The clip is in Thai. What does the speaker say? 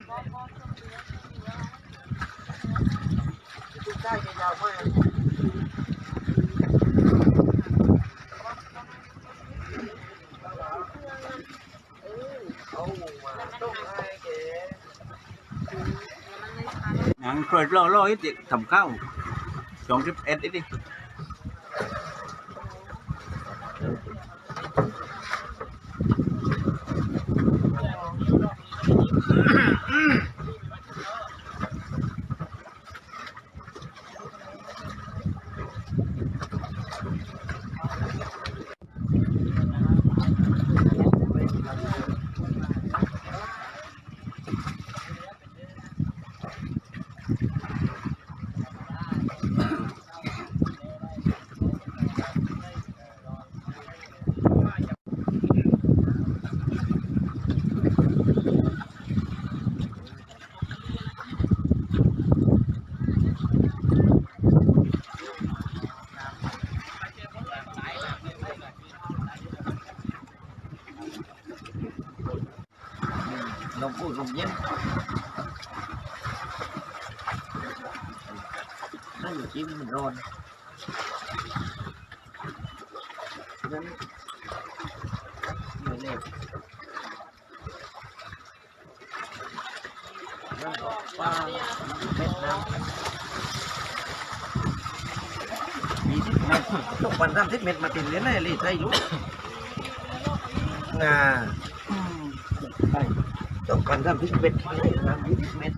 ได้ยาวมากงั้นคอยรอให้ติดทำข้าว21ดิลมพูดลมเย็นนั่นอยู่ที่มันร้อนนั้นไม่เล็กนั่นก็ปลาเม็ดน้ำ20 เมตรตกวัน30 เมตรมาติดเลยนะเลยใช่ลูกงาตกวัน30 เมตรน้ำ20 เมตร